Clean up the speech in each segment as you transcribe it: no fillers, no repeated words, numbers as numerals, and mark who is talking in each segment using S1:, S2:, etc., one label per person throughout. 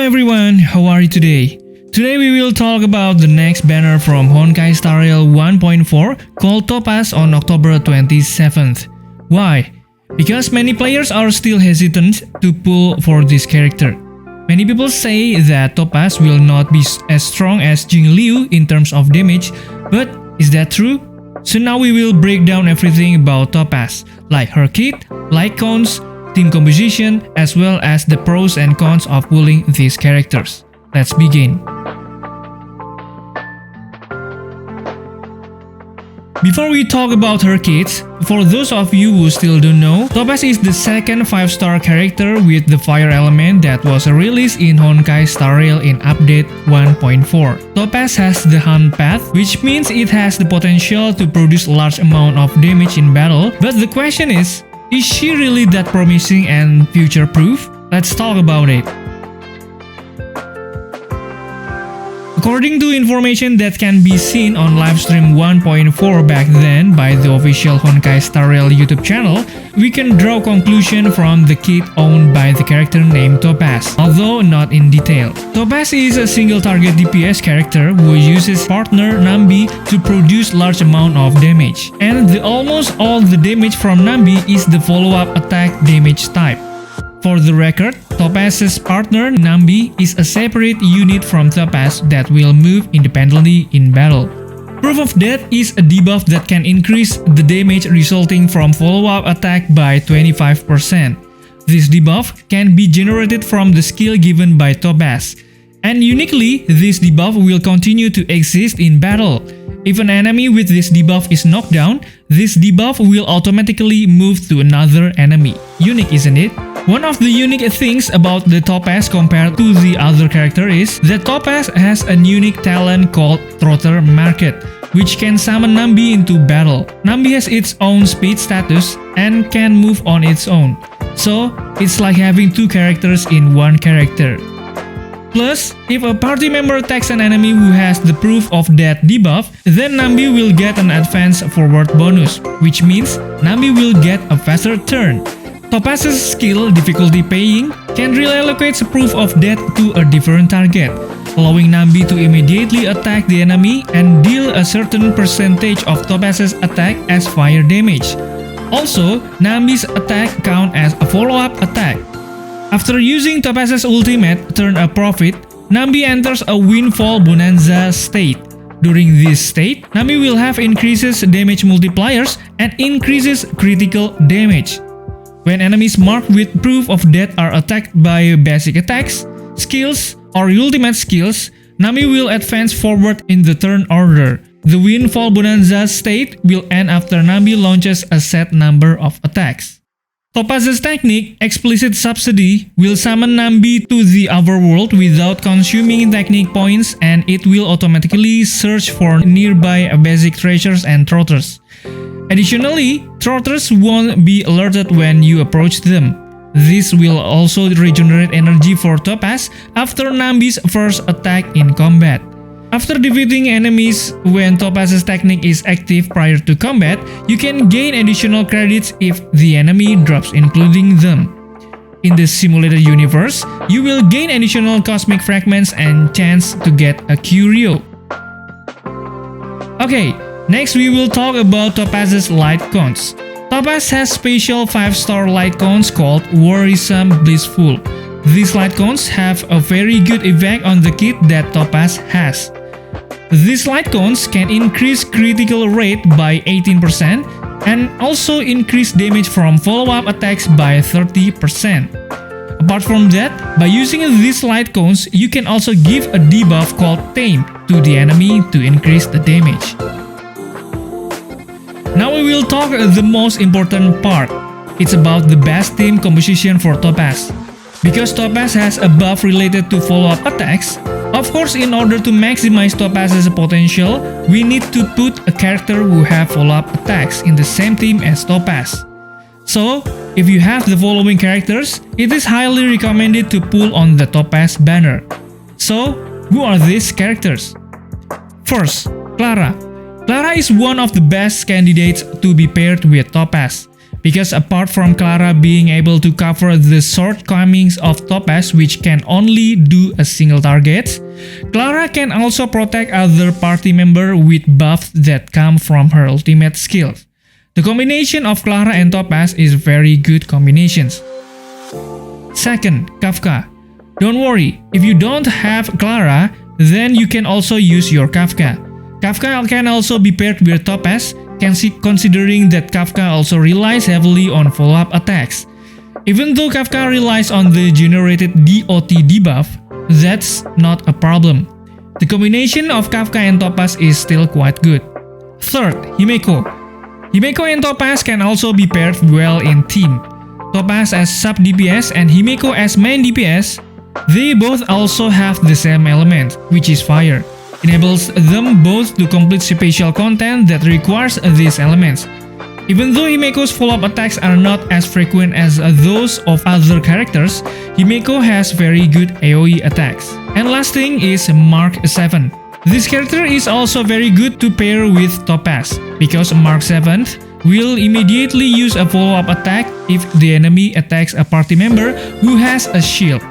S1: everyone, how are you today? Today we will talk about the next banner from Honkai Star Rail 1.4 called Topaz on October 27th. Why? Because many players are still hesitant to pull for this character. Many people say that Topaz will not be as strong as Jingliu in terms of damage, but is that true? So now we will break down everything about Topaz, like her kit, Lightcones, team composition, as well as the pros and cons of pulling these characters. Let's begin. Before we talk about her kits, for those of you who still don't know, Topaz is the second 5-star character with the fire element that was released in Honkai Star Rail in update 1.4. Topaz has the hunt path, which means it has the potential to produce large amount of damage in battle, but the question is she really that promising and future-proof? Let's talk about it. According to information that can be seen on livestream 1.4 back then by the official Honkai Star Rail YouTube channel, we can draw conclusion from the kit owned by the character named Topaz, although not in detail. Topaz is a single target DPS character who uses partner Nambi to produce large amount of damage, and almost all the damage from Nambi is the follow-up attack damage type. For the record, Topaz's partner Nambi is a separate unit from Topaz that will move independently in battle. Proof of that is a debuff that can increase the damage resulting from follow-up attack by 25%. This debuff can be generated from the skill given by Topaz, and uniquely, this debuff will continue to exist in battle. If an enemy with this debuff is knocked down, this debuff will automatically move to another enemy. Unique, isn't it? One of the unique things about the Topaz compared to the other character is that Topaz has a unique talent called Trotter Market, which can summon Nambi into battle. Nambi has its own speed status and can move on its own, so it's like having two characters in one character. Plus, if a party member attacks an enemy who has the proof of that debuff, then Nambi will get an advance forward bonus, which means Nambi will get a faster turn. Topaz's skill, difficulty paying, can reallocate proof of death to a different target, allowing Nambi to immediately attack the enemy and deal a certain percentage of Topaz's attack as fire damage. Also, Nambi's attack count as a follow-up attack. After using Topaz's ultimate, Turn a Profit, Nambi enters a Windfall Bonanza state. During this state, Nambi will have increases damage multipliers and increases critical damage. When enemies marked with proof of death are attacked by basic attacks, skills, or ultimate skills, Nambi will advance forward in the turn order. The Windfall Bonanza state will end after Nambi launches a set number of attacks. Topaz's technique, Explicit Subsidy, will summon Nambi to the overworld without consuming technique points, and it will automatically search for nearby basic treasures and trotters. Additionally, trotters won't be alerted when you approach them. This will also regenerate energy for Topaz after Nambi's first attack in combat. After defeating enemies when Topaz's technique is active prior to combat, you can gain additional credits if the enemy drops including them. In the simulated universe, you will gain additional cosmic fragments and chance to get a curio. Okay, next we will talk about Topaz's Lightcones. Topaz has special 5-star Lightcones called Worrisome Blissful. These Lightcones have a very good effect on the kit that Topaz has. These Lightcones can increase critical rate by 18% and also increase damage from follow-up attacks by 30%. Apart from that, by using these Lightcones, you can also give a debuff called Tame to the enemy to increase the damage. Now we will talk the most important part. It's about the best team composition for Topaz. Because Topaz has a buff related to follow-up attacks, of course in order to maximize Topaz's potential, we need to put a character who have follow-up attacks in the same team as Topaz. So, if you have the following characters, it is highly recommended to pull on the Topaz banner. So, who are these characters? First, Clara. Clara is one of the best candidates to be paired with Topaz. because apart from Clara being able to cover the shortcomings of Topaz, which can only do a single target, Clara can also protect other party members with buffs that come from her ultimate skills. The combination of Clara and Topaz is very good combinations. Second, Kafka. Don't worry, if you don't have Clara, then you can also use your Kafka. Kafka can also be paired with Topaz, considering that Kafka also relies heavily on follow-up attacks. Even though Kafka relies on the generated DOT debuff, that's not a problem. The combination of Kafka and Topaz is still quite good. Third, Himeko. Himeko and Topaz can also be paired well in team. Topaz as sub DPS and Himeko as main DPS, they both also have the same element, which is fire. Enables them both to complete special content that requires these elements. Even though Himeko's follow-up attacks are not as frequent as those of other characters, Himeko has very good AoE attacks. And last thing is Mark 7. This character is also very good to pair with Topaz, because Mark 7 will immediately use a follow-up attack if the enemy attacks a party member who has a shield.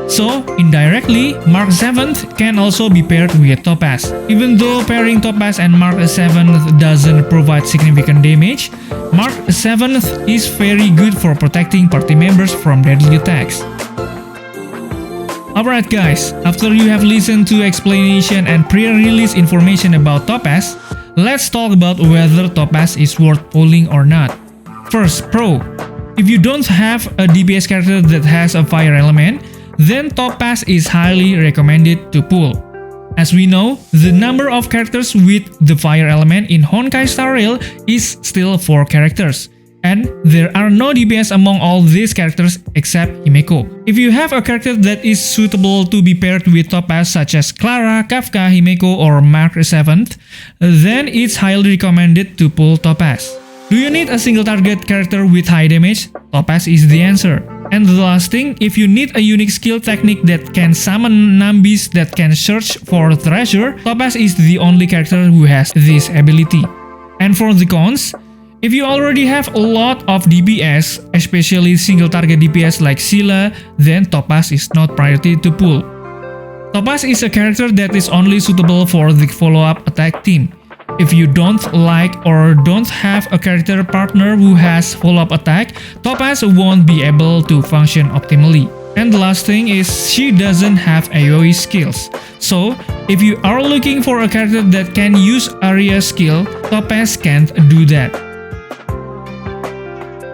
S1: So, indirectly, Mark 7th can also be paired with Topaz. Even though pairing Topaz and Mark 7th doesn't provide significant damage, Mark 7th is very good for protecting party members from deadly attacks. Alright guys, after you have listened to explanation and pre-release information about Topaz, let's talk about whether Topaz is worth pulling or not. First, Pro. If you don't have a DPS character that has a fire element, then Topaz is highly recommended to pull. As we know, the number of characters with the fire element in Honkai Star Rail is still 4 characters, and there are no DPS among all these characters except Himeko. If you have a character that is suitable to be paired with Topaz such as Clara, Kafka, Himeko, or Mark 7th, then it's highly recommended to pull Topaz. Do you need a single target character with high damage? Topaz is the answer. And the last thing, if you need a unique skill technique that can summon Nambis that can search for treasure, Topaz is the only character who has this ability. And for the cons, if you already have a lot of DPS, especially single target DPS like Scylla, then Topaz is not priority to pull. Topaz is a character that is only suitable for the follow-up attack team. If you don't like or don't have a character partner who has follow-up attack, Topaz won't be able to function optimally. And the last thing is she doesn't have AoE skills. So, if you are looking for a character that can use area skill, Topaz can't do that.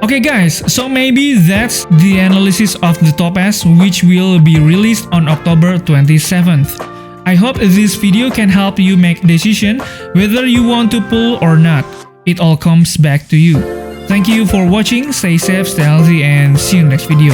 S1: Okay guys, so maybe that's the analysis of the Topaz, which will be released on October 27th. I hope this video can help you make a decision whether you want to pull or not. It all comes back to you. Thank you for watching, stay safe, stay healthy, and see you next video.